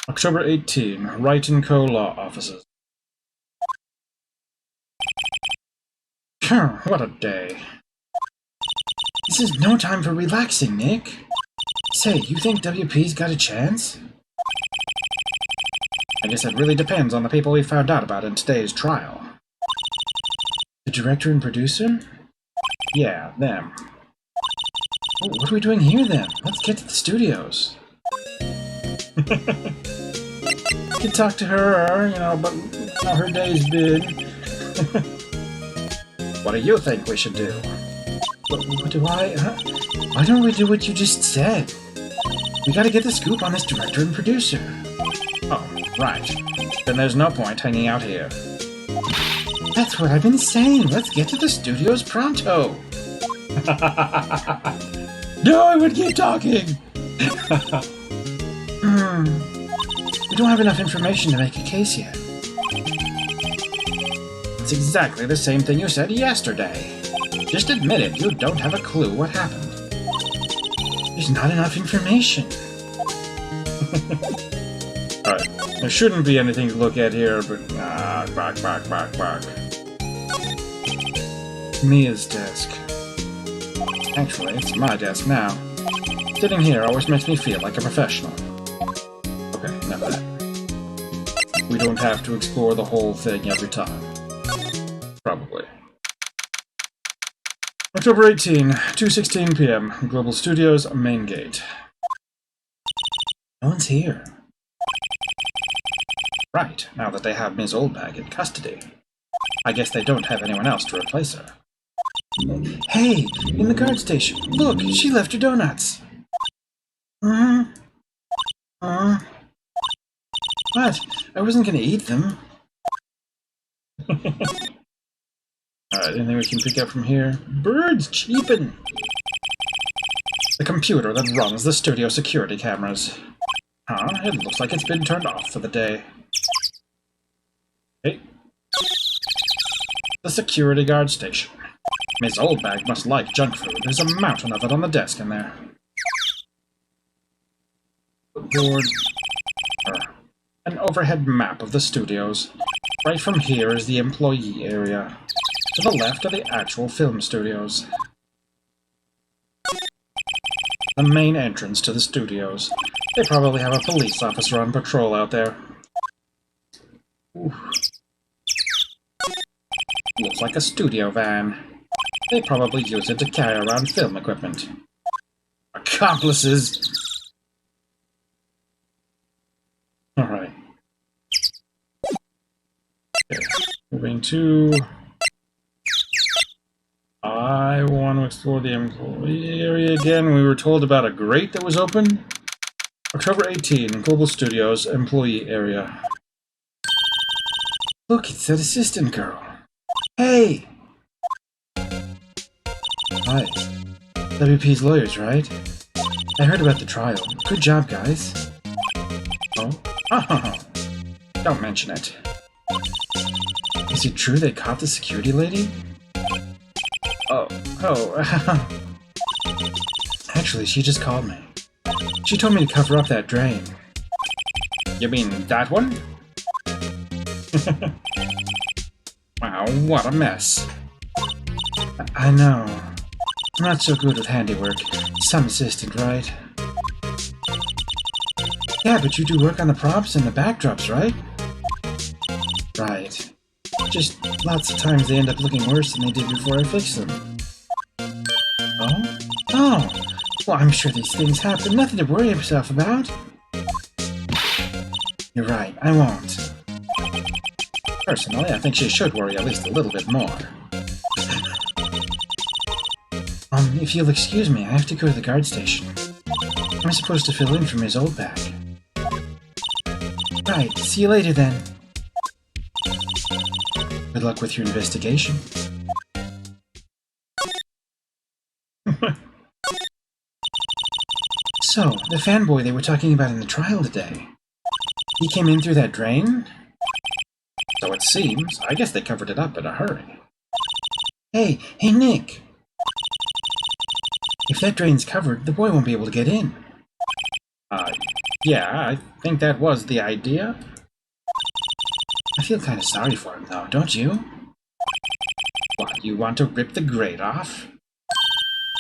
October 18, Wright & Co. Law Offices. What a day. This is no time for relaxing, Nick. Say, you think WP's got a chance? I guess it really depends on the people we found out about in today's trial. The director and producer? Yeah, them. Oh, what are we doing here then? Let's get to the studios. Could talk to her, but how her day's been. What do you think we should do? What do I... Why don't we do what you just said? We gotta get the scoop on this director and producer. Oh, right. Then there's no point hanging out here. That's what I've been saying. Let's get to the studios pronto. No, I would keep talking. We don't have enough information to make a case yet. It's exactly the same thing you said yesterday. Just admit it, you don't have a clue what happened. There's not enough information. Alright, there shouldn't be anything to look at here, but... bark. Mia's desk. Actually, it's my desk now. Sitting here always makes me feel like a professional. Okay, enough of that. We don't have to explore the whole thing every time. Probably. October 18, 2:16 p.m. Global Studios, main gate. No one's here. Right, now that they have Ms. Oldbag in custody. I guess they don't have anyone else to replace her. Hey, in the guard station. Look, she left her donuts. What? I wasn't gonna eat them. Alright, anything we can pick up from here? Birds cheepin'! The computer that runs the studio security cameras. Huh? It looks like it's been turned off for the day. Hey. The security guard station. Ms. Oldbag must like junk food. There's a mountain of it on the desk in there. Board. An overhead map of the studios. Right from here is the employee area. To the left are the actual film studios. The main entrance to the studios. They probably have a police officer on patrol out there. Ooh. Looks like a studio van. They probably use it to carry around film equipment. Accomplices! Alright. Okay. Moving to... I want to explore the employee area again. We were told about a grate that was open. October 18, Global Studios, employee area. Look, it's that assistant girl. Hey! Hi. WP's lawyers, right? I heard about the trial. Good job, guys. Oh? Oh, don't mention it. Is it true they caught the security lady? Oh. Actually, she just called me. She told me to cover up that drain. You mean that one? Wow, what a mess. I know. I'm not so good with handiwork. Some assistant, right? Yeah, but you do work on the props and the backdrops, right? Right. Just lots of times they end up looking worse than they did before I fixed them. Oh? Oh! Well, I'm sure these things happen. Nothing to worry yourself about. You're right, I won't. Personally, I think she should worry at least a little bit more. If you'll excuse me, I have to go to the guard station. I'm supposed to fill in for Ms. Oldbag. Right, see you later then. Good luck with your investigation. So, the fanboy they were talking about in the trial today. He came in through that drain? So it seems. I guess they covered it up in a hurry. Hey, Nick! If that drain's covered, the boy won't be able to get in. Yeah, I think that was the idea. I feel kind of sorry for him, though, don't you? What, you want to rip the grate off?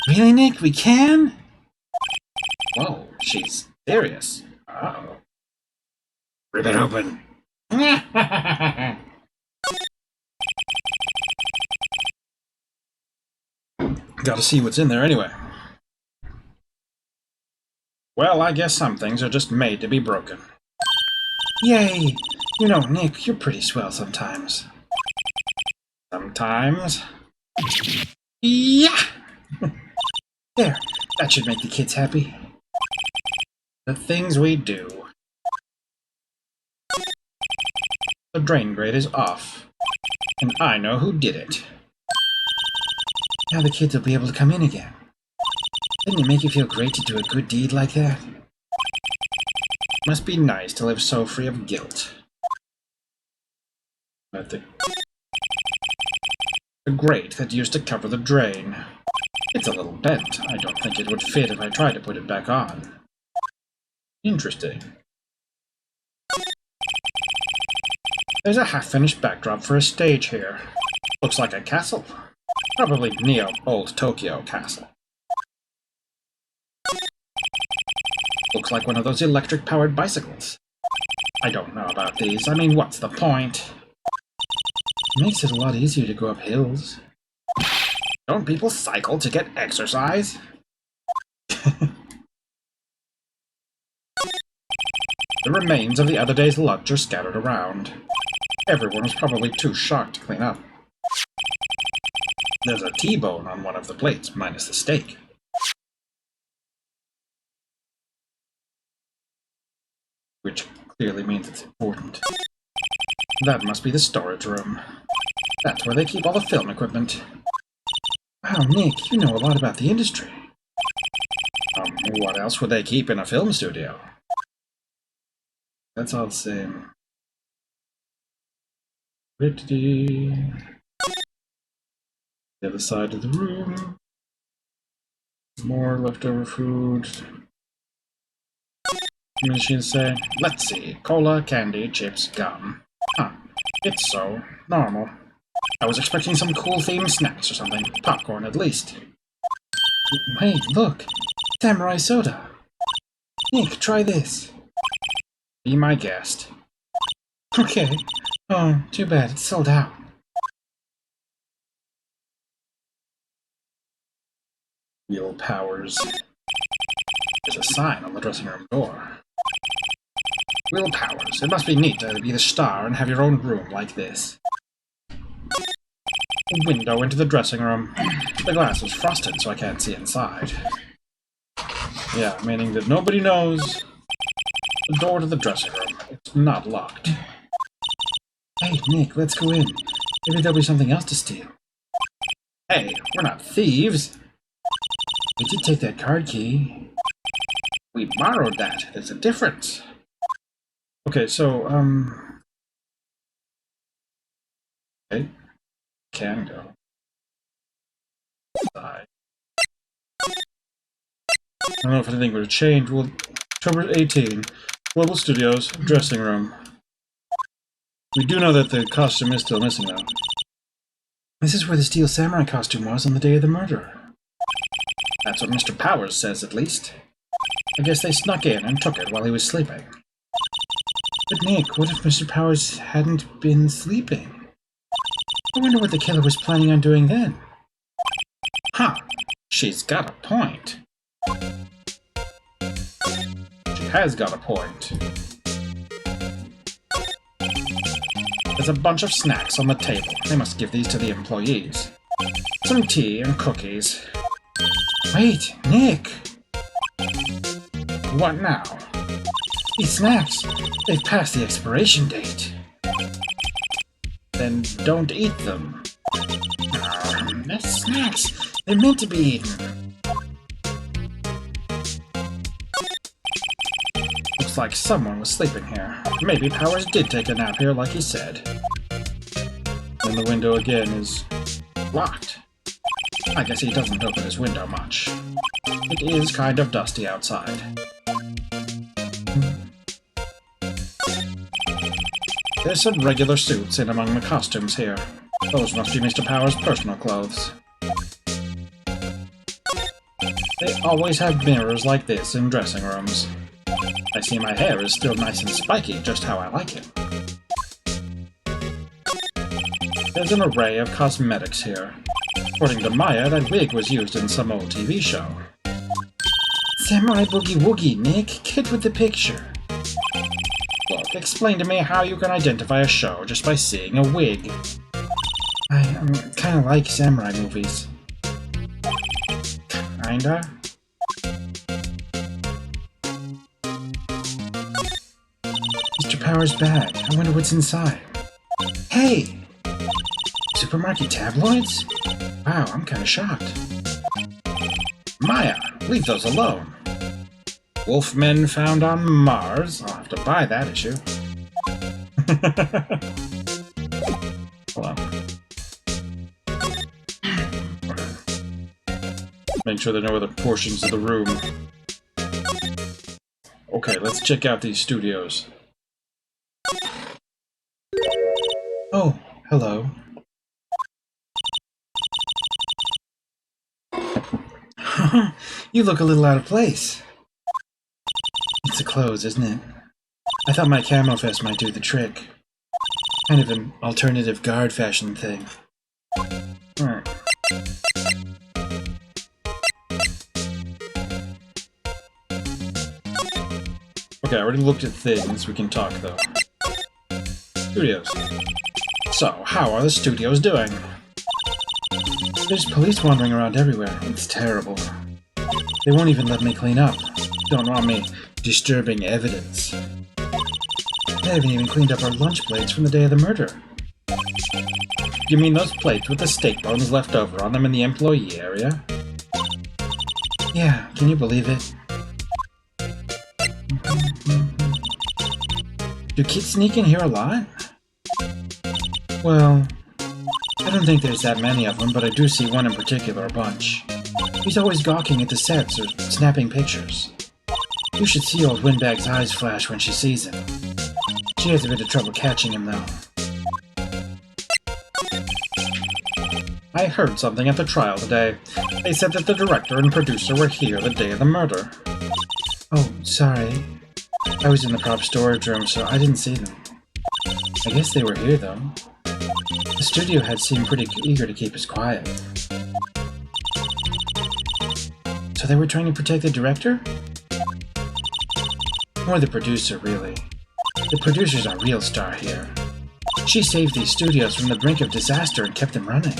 Really, Nick? We can? Whoa, she's serious. Uh-oh. Rip it open. Gotta see what's in there anyway. Well, I guess some things are just made to be broken. Yay! You know, Nick, you're pretty swell sometimes. Sometimes? Yeah! There, that should make the kids happy. The things we do. The drain grate is off. And I know who did it. Now the kids will be able to come in again. Didn't it make you feel great to do a good deed like that? Must be nice to live so free of guilt. But the grate that used to cover the drain. It's a little bent. I don't think it would fit if I tried to put it back on. Interesting. There's a half-finished backdrop for a stage here. Looks like a castle. Probably Neo Old Tokyo Castle. Looks like one of those electric-powered bicycles. I don't know about these. I mean, what's the point? It makes it a lot easier to go up hills. Don't people cycle to get exercise? The remains of the other day's lunch are scattered around. Everyone was probably too shocked to clean up. There's a T-bone on one of the plates, minus the steak. Which clearly means it's important. That must be the storage room. That's where they keep all the film equipment. Wow, Nick, you know a lot about the industry. What else would they keep in a film studio? That's all the same. The other side of the room. More leftover food. Machines say, let's see, cola, candy, chips, gum. Huh, it's so normal. I was expecting some cool themed snacks or something. Popcorn, at least. Wait, look! Samurai soda! Nick, try this. Be my guest. Okay. Oh, too bad, it's sold out. Wheel powers. There's a sign on the dressing room door. Will Powers. It must be neat to be the star and have your own room like this. A window into the dressing room. The glass is frosted, so I can't see inside. Yeah, meaning that nobody knows the door to the dressing room. It's not locked. Hey, Nick, let's go in. Maybe there'll be something else to steal. Hey, we're not thieves. We did take that card key. We borrowed that. There's a difference. Okay, so, okay. Can go. Side. I don't know if anything would have changed. Well, October 18, Global Studios, dressing room. We do know that the costume is still missing, though. This is where the Steel Samurai costume was on the day of the murder. That's what Mr. Powers says, at least. I guess they snuck in and took it while he was sleeping. But Nick, what if Mr. Powers hadn't been sleeping? I wonder what the killer was planning on doing then. Huh, she's got a point. She has got a point. There's a bunch of snacks on the table. They must give these to the employees. Some tea and cookies. Wait, Nick! What now? These snacks, they've passed the expiration date. Then don't eat them. They're snacks. They're meant to be eaten. Looks like someone was sleeping here. Maybe Powers did take a nap here like he said. Then the window again is locked. I guess he doesn't open his window much. It is kind of dusty outside. There's some regular suits in among the costumes here. Those must be Mr. Power's personal clothes. They always have mirrors like this in dressing rooms. I see my hair is still nice and spiky, just how I like it. There's an array of cosmetics here. According to Maya, that wig was used in some old TV show. Samurai Boogie Woogie, Nick. Get with the picture. Look, explain to me how you can identify a show just by seeing a wig. I kinda like samurai movies. Kinda? Mr. Power's bag. I wonder what's inside. Hey! Supermarket tabloids? Wow, I'm kinda shocked. Maya, leave those alone. Wolfmen found on Mars. I'll have to buy that issue. Hold on. Make sure there are no other portions of the room. Okay, let's check out these studios. Oh, hello. You look a little out of place. It's the clothes, isn't it? I thought my camo vest might do the trick. Kind of an alternative guard fashion thing. Alright. Okay, I already looked at things. We can talk, though. Studios. So, how are the studios doing? There's police wandering around everywhere. It's terrible. They won't even let me clean up. Don't want me disturbing evidence. They haven't even cleaned up our lunch plates from the day of the murder. You mean those plates with the steak bones left over on them in the employee area? Yeah, can you believe it? Do kids sneak in here a lot? Well, I don't think there's that many of them, but I do see one in particular a bunch. He's always gawking at the sets or snapping pictures. You should see old Windbag's eyes flash when she sees him. She has a bit of trouble catching him, though. I heard something at the trial today. They said that the director and producer were here the day of the murder. Oh, sorry. I was in the prop storage room, so I didn't see them. I guess they were here, though. The studio head seemed pretty eager to keep us quiet. So they were trying to protect the director? Or the producer, really. The producer's our real star here. She saved these studios from the brink of disaster and kept them running.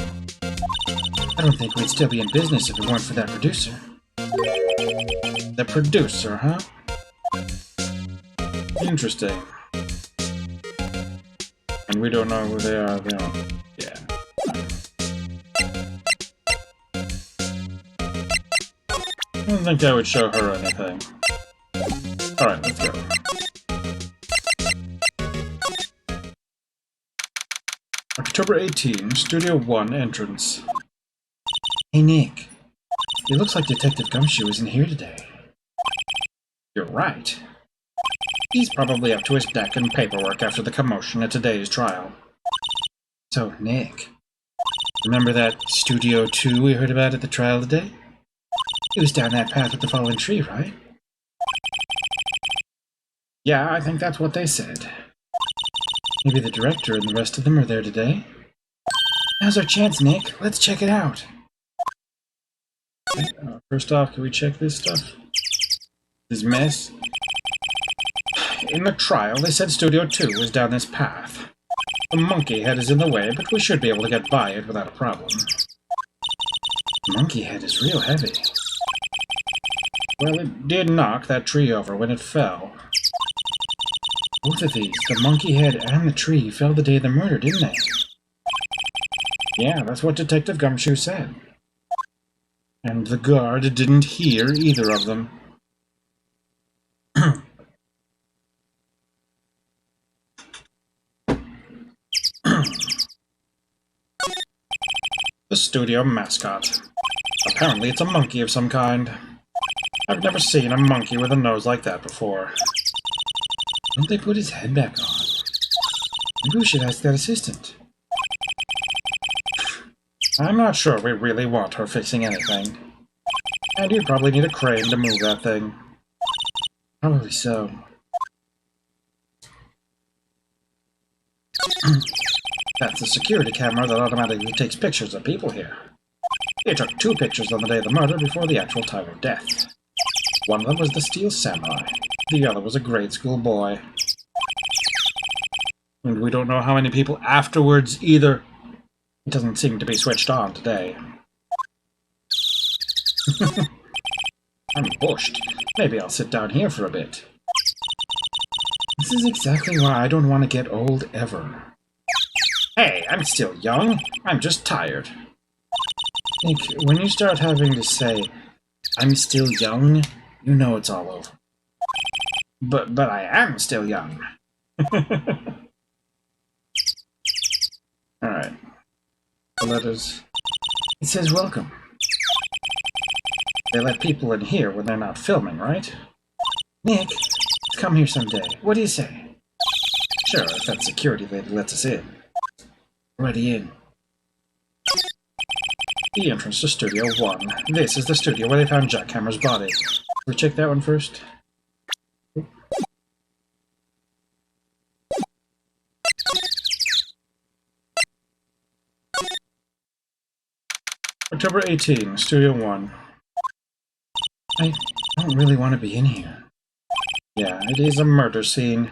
I don't think we'd still be in business if it weren't for that producer. The producer, huh? Interesting. And we don't know who they are, they don't. Yeah. I don't think I would show her anything. Alright, let's go. October 18, Studio 1 entrance. Hey Nick, it looks like Detective Gumshoe isn't here today. You're right. He's probably up to his deck in paperwork after the commotion at today's trial. So, Nick, remember that Studio 2 we heard about at the trial today? It was down that path with the fallen tree, right? Yeah, I think that's what they said. Maybe the director and the rest of them are there today? Now's our chance, Nick. Let's check it out. Okay, first off, can we check this stuff? This mess? In the trial, they said Studio 2 was down this path. The monkey head is in the way, but we should be able to get by it without a problem. The monkey head is real heavy. Well, it did knock that tree over when it fell. Both of these, the monkey head and the tree, fell the day of the murder, didn't they? Yeah, that's what Detective Gumshoe said. And the guard didn't hear either of them. The studio mascot. Apparently it's a monkey of some kind. I've never seen a monkey with a nose like that before. Don't they put his head back on? Who should ask that assistant? I'm not sure we really want her fixing anything. And you'd probably need a crane to move that thing. Probably so. That's the security camera that automatically takes pictures of people here. It took 2 pictures on the day of the murder before the actual time of death. One of them was the Steel Samurai. The other was a grade school boy. And we don't know how many people afterwards either. It doesn't seem to be switched on today. I'm bushed. Maybe I'll sit down here for a bit. This is exactly why I don't want to get old ever. Hey, I'm still young. I'm just tired. Nick, when you start having to say, I'm still young, you know it's all over. But I am still young. Alright. The letters. It says welcome. They let people in here when they're not filming, right? Nick, come here someday. What do you say? Sure, if that security lady lets us in. Ready in. The entrance to Studio 1. This is the studio where they found Jackhammer's body. We check that one first. October 18, Studio 1. I don't really want to be in here. Yeah, it is a murder scene.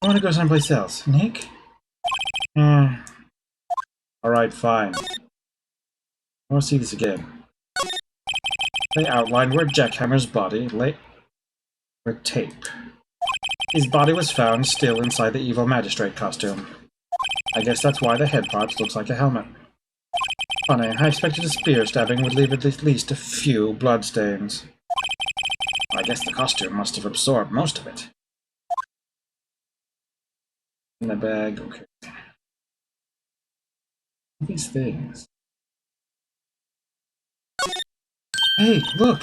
I want to go someplace else. Nick? Alright, fine. I want to see this again. They outlined where Jackhammer's body lay with tape. His body was found still inside the evil magistrate costume. I guess that's why the head part looks like a helmet. Funny, I expected a spear stabbing would leave at least a few bloodstains. I guess the costume must have absorbed most of it. In the bag, okay. These things. Hey, look!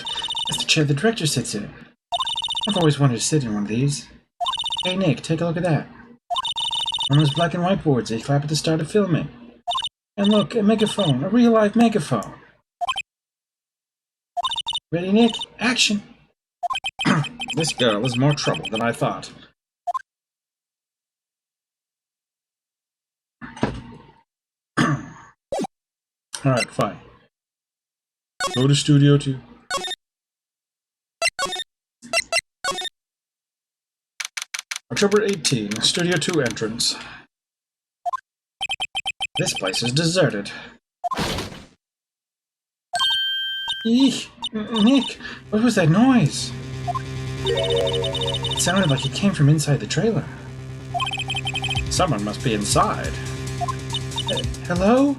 That's the chair the director sits in. I've always wanted to sit in one of these. Hey Nick, take a look at that. One of those black and white boards they clap at the start of filming. And look, a megaphone, a real live megaphone. Ready, Nick? Action! This girl is more trouble than I thought. Alright, fine. Go to Studio 2. October 18, Studio 2 entrance. This place is deserted. Eek! Nick, what was that noise? It sounded like it came from inside the trailer. Someone must be inside. Hello?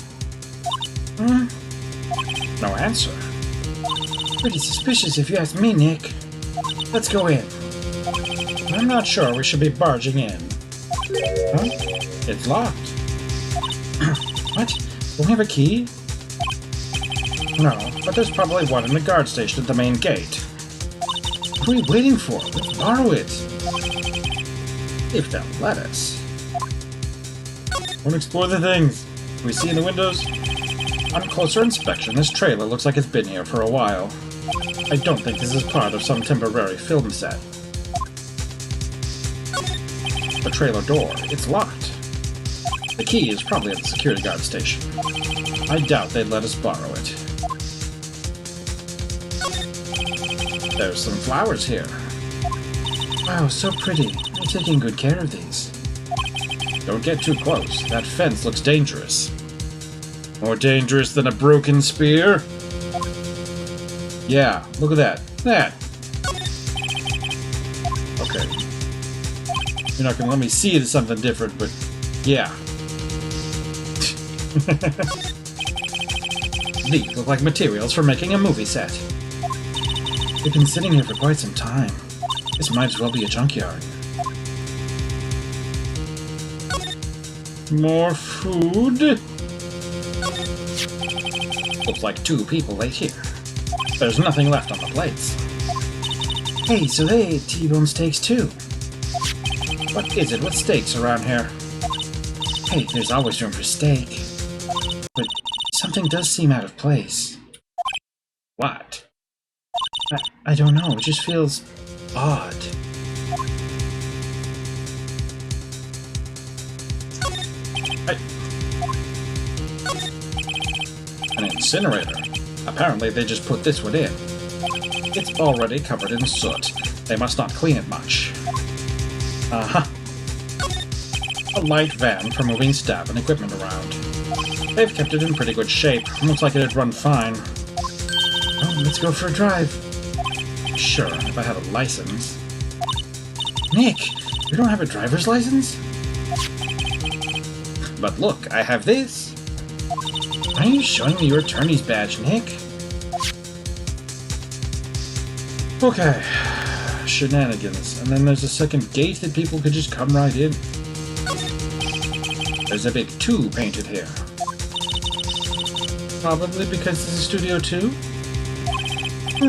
No answer. Pretty suspicious if you ask me, Nick. Let's go in. I'm not sure we should be barging in. Huh? It's locked. What? Don't we have a key? No, but there's probably one in the guard station at the main gate. What are we waiting for? Let's borrow it. If they'll let us. Wanna explore the things we see in the windows? On closer inspection, this trailer looks like it's been here for a while. I don't think this is part of some temporary film set. The trailer door, it's locked. The key is probably at the security guard station. I doubt they'd let us borrow it. There's some flowers here. Wow, so pretty. I'm taking good care of these. Don't get too close. That fence looks dangerous. More dangerous than a broken spear? Yeah, look at that. That! Okay. You're not gonna let me see something different, but yeah. These look like materials for making a movie set. They've been sitting here for quite some time. This might as well be a junkyard. More food? Looks like 2 people ate here. There's nothing left on the plates. Hey, so they ate T-bone steaks too. What is it with steaks around here? Hey, there's always room for steak. But something does seem out of place. What? I don't know, it just feels odd. An incinerator? Apparently they just put this one in. It's already covered in soot. They must not clean it much. Uh-huh. A light van for moving staff and equipment around. They've kept it in pretty good shape. Looks like it'd run fine. Oh, let's go for a drive. Sure, if I had a license. Nick, you don't have a driver's license? But look, I have this. Why are you showing me your attorney's badge, Nick? Okay. Shenanigans. And then there's a second gate that people could just come right in. There's a big 2 painted here. Probably because this is Studio 2?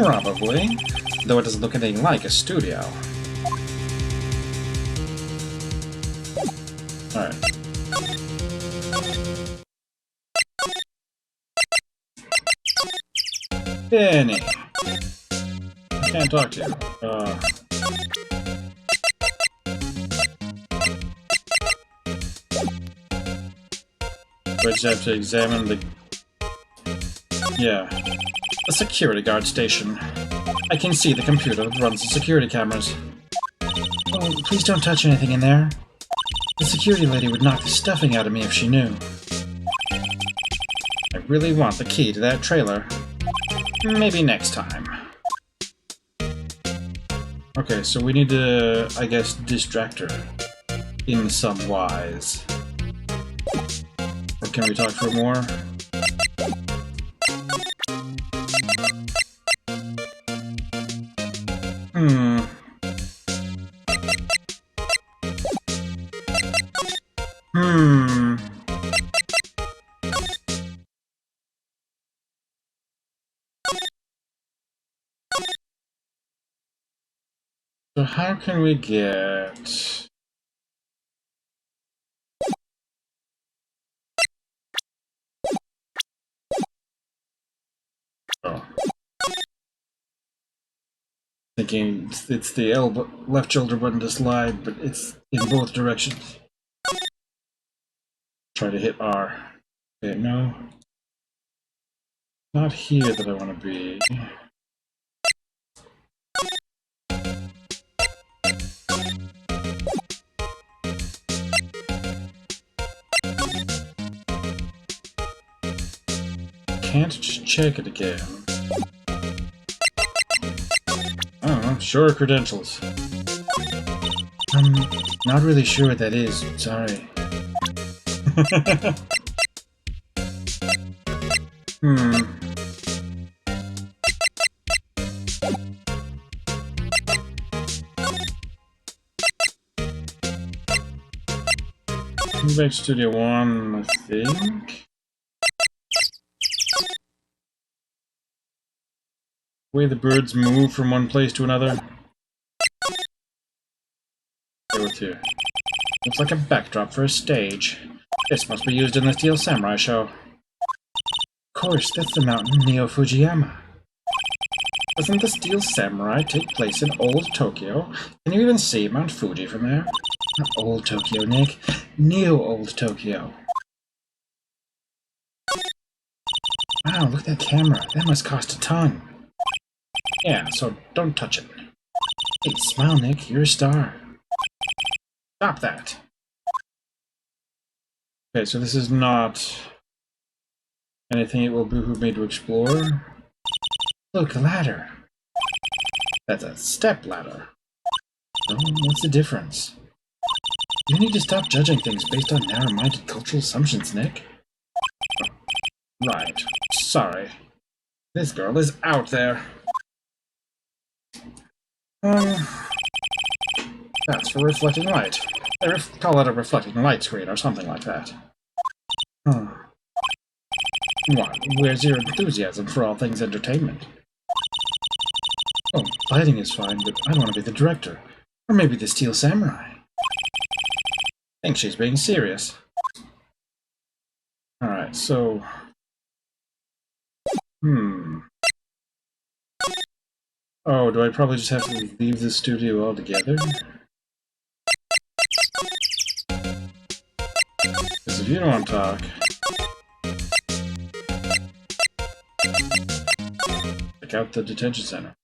Probably. Though it doesn't look anything like a studio. Alright. Benny! I can't talk to you. I just have to examine the... Yeah. The security guard station. I can see the computer that runs the security cameras. Oh, please don't touch anything in there. The security lady would knock the stuffing out of me if she knew. I really want the key to that trailer. Maybe next time. Okay, so we need to, I guess, distract her. In some wise. Or can we talk for more? So how can we get... Oh. Thinking it's the elbow, left shoulder button to slide, but it's in both directions. Try to hit R. Okay, no. Not here that I want to be. Can't just check it again. I don't know, show her credentials. I'm not really sure what that is, sorry. Move back to Studio 1, I think. Way the birds move from one place to another. Go with you. Looks like a backdrop for a stage. This must be used in the Steel Samurai show. Of course, that's the mountain Neo Fujiyama. Doesn't the Steel Samurai take place in old Tokyo? Can you even see Mount Fuji from there? Not old Tokyo, Nick. Neo old Tokyo. Wow, look at that camera. That must cost a ton. Yeah, so don't touch it. Hey, smile, Nick. You're a star. Stop that. Okay, so this is not anything it will behoove me to explore. Look, a ladder. That's a step ladder. Oh, what's the difference? You need to stop judging things based on narrow-minded cultural assumptions, Nick. Right. Sorry. This girl is out there. That's for reflecting light. They call it a reflecting light screen or something like that. What? Where's your enthusiasm for all things entertainment? Oh, lighting is fine, but I want to be the director. Or maybe the Steel Samurai. Think she's being serious. Alright, so... Oh, do I probably just have to leave the studio altogether? Because if you don't want to talk... Check out the detention center.